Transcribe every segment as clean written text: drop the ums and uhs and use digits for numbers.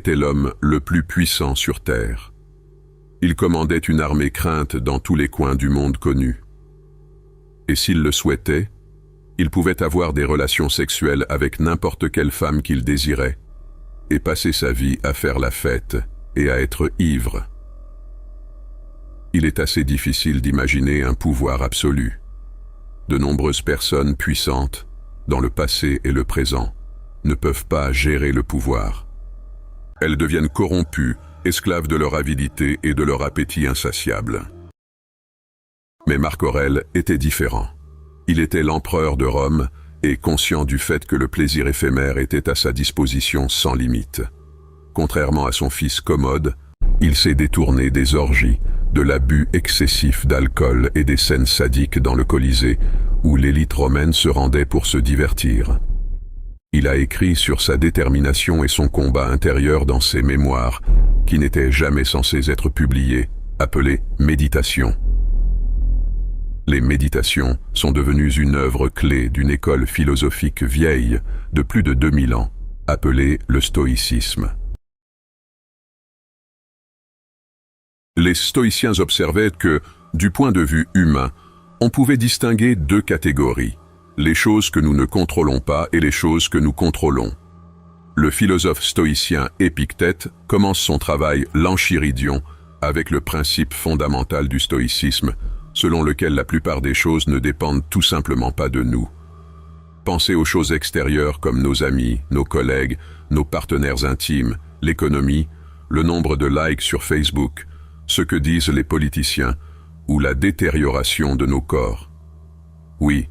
était l'homme le plus puissant sur Terre. Il commandait une armée crainte dans tous les coins du monde connu. Et s'il le souhaitait, il pouvait avoir des relations sexuelles avec n'importe quelle femme qu'il désirait, et passer sa vie à faire la fête et à être ivre. Il est assez difficile d'imaginer un pouvoir absolu. De nombreuses personnes puissantes, dans le passé et le présent, ne peuvent pas gérer le pouvoir. Elles deviennent corrompues, esclaves de leur avidité et de leur appétit insatiable. Mais Marc Aurèle était différent. Il était l'empereur de Rome et conscient du fait que le plaisir éphémère était à sa disposition sans limite. Contrairement à son fils Commode, il s'est détourné des orgies, de l'abus excessif d'alcool et des scènes sadiques dans le Colisée, où l'élite romaine se rendait pour se divertir. Il a écrit sur sa détermination et son combat intérieur dans ses mémoires, qui n'étaient jamais censés être publiés, appelés « Méditations ». Les méditations sont devenues une œuvre clé d'une école philosophique vieille de plus de 2000 ans, appelée le stoïcisme. Les stoïciens observaient que, du point de vue humain, on pouvait distinguer deux catégories, les choses que nous ne contrôlons pas et les choses que nous contrôlons. Le philosophe stoïcien Épictète commence son travail l'Enchiridion avec le principe fondamental du stoïcisme, selon lequel la plupart des choses ne dépendent tout simplement pas de nous. Pensez aux choses extérieures comme nos amis, nos collègues, nos partenaires intimes, l'économie, le nombre de likes sur Facebook, ce que disent les politiciens, ou la détérioration de nos corps. Oui,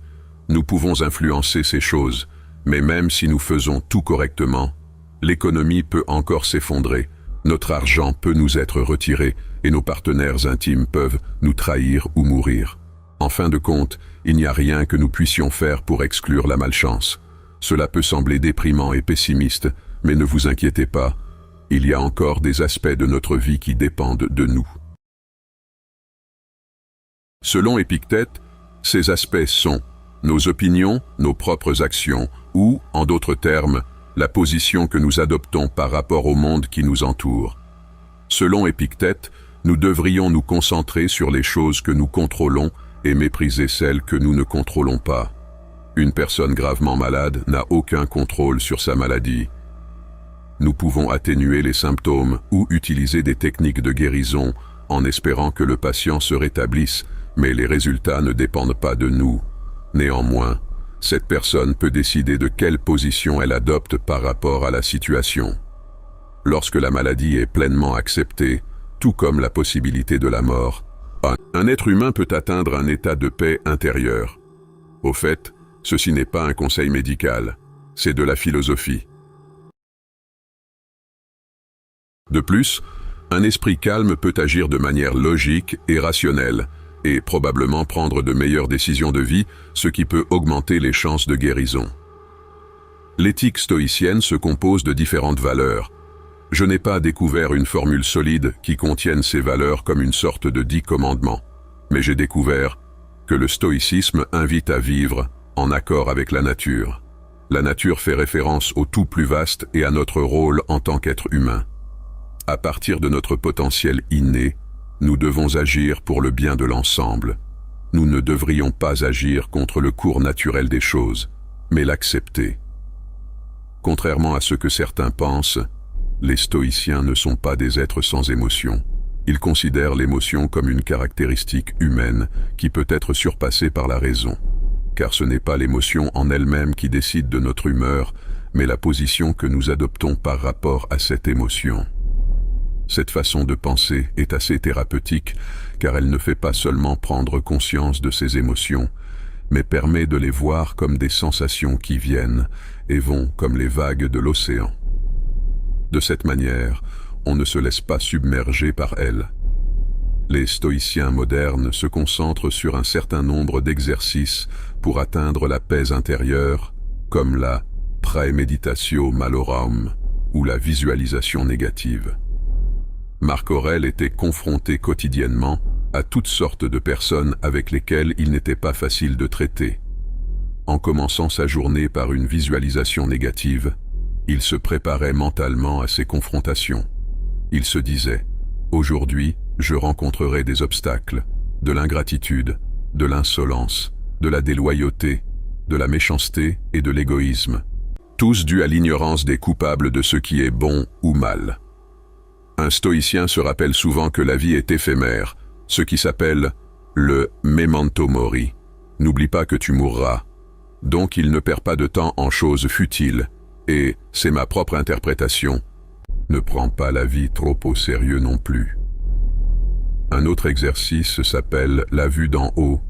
nous pouvons influencer ces choses, mais même si nous faisons tout correctement, l'économie peut encore s'effondrer, notre argent peut nous être retiré et nos partenaires intimes peuvent nous trahir ou mourir. En fin de compte, il n'y a rien que nous puissions faire pour exclure la malchance. Cela peut sembler déprimant et pessimiste, mais ne vous inquiétez pas, il y a encore des aspects de notre vie qui dépendent de nous. Selon Épictète, ces aspects sont nos opinions, nos propres actions, ou, en d'autres termes, la position que nous adoptons par rapport au monde qui nous entoure. Selon Épictète, nous devrions nous concentrer sur les choses que nous contrôlons et mépriser celles que nous ne contrôlons pas. Une personne gravement malade n'a aucun contrôle sur sa maladie. Nous pouvons atténuer les symptômes ou utiliser des techniques de guérison en espérant que le patient se rétablisse, mais les résultats ne dépendent pas de nous. Néanmoins, cette personne peut décider de quelle position elle adopte par rapport à la situation. Lorsque la maladie est pleinement acceptée, tout comme la possibilité de la mort, un être humain peut atteindre un état de paix intérieure. Au fait, ceci n'est pas un conseil médical, c'est de la philosophie. De plus, un esprit calme peut agir de manière logique et rationnelle, et probablement prendre de meilleures décisions de vie, ce qui peut augmenter les chances de guérison. L'éthique stoïcienne se compose de différentes valeurs. Je n'ai pas découvert une formule solide qui contienne ces valeurs comme une sorte de 10 commandements, mais j'ai découvert que le stoïcisme invite à vivre en accord avec la nature. La nature fait référence au tout plus vaste et à notre rôle en tant qu'être humain. À partir de notre potentiel inné, nous devons agir pour le bien de l'ensemble. Nous ne devrions pas agir contre le cours naturel des choses, mais l'accepter. Contrairement à ce que certains pensent, les stoïciens ne sont pas des êtres sans émotion. Ils considèrent l'émotion comme une caractéristique humaine qui peut être surpassée par la raison. Car ce n'est pas l'émotion en elle-même qui décide de notre humeur, mais la position que nous adoptons par rapport à cette émotion. Cette façon de penser est assez thérapeutique car elle ne fait pas seulement prendre conscience de ses émotions, mais permet de les voir comme des sensations qui viennent et vont comme les vagues de l'océan. De cette manière, on ne se laisse pas submerger par elles. Les stoïciens modernes se concentrent sur un certain nombre d'exercices pour atteindre la paix intérieure, comme la praemeditatio malorum ou la visualisation négative. Marc Aurèle était confronté quotidiennement à toutes sortes de personnes avec lesquelles il n'était pas facile de traiter. En commençant sa journée par une visualisation négative, Il se préparait mentalement à ces confrontations. Il se disait « Aujourd'hui, je rencontrerai des obstacles, de l'ingratitude, de l'insolence, de la déloyauté, de la méchanceté et de l'égoïsme, tous dus à l'ignorance des coupables de ce qui est bon ou mal. » Un stoïcien se rappelle souvent que la vie est éphémère, ce qui s'appelle le memento mori. N'oublie pas que tu mourras. Donc il ne perd pas de temps en choses futiles, et, c'est ma propre interprétation, ne prends pas la vie trop au sérieux non plus. Un autre exercice s'appelle la vue d'en haut,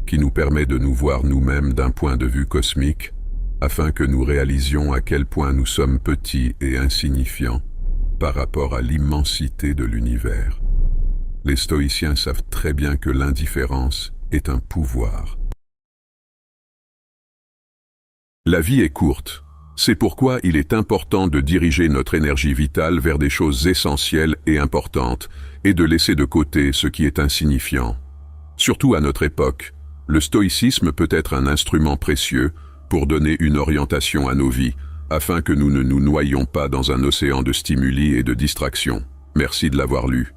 qui nous permet de nous voir nous-mêmes d'un point de vue cosmique, afin que nous réalisions à quel point nous sommes petits et insignifiants par rapport à l'immensité de l'univers. Les stoïciens savent très bien que l'indifférence est un pouvoir. La vie est courte. C'est pourquoi il est important de diriger notre énergie vitale vers des choses essentielles et importantes et de laisser de côté ce qui est insignifiant. Surtout à notre époque, le stoïcisme peut être un instrument précieux pour donner une orientation à nos vies, afin que nous ne nous noyions pas dans un océan de stimuli et de distractions. Merci de l'avoir lu.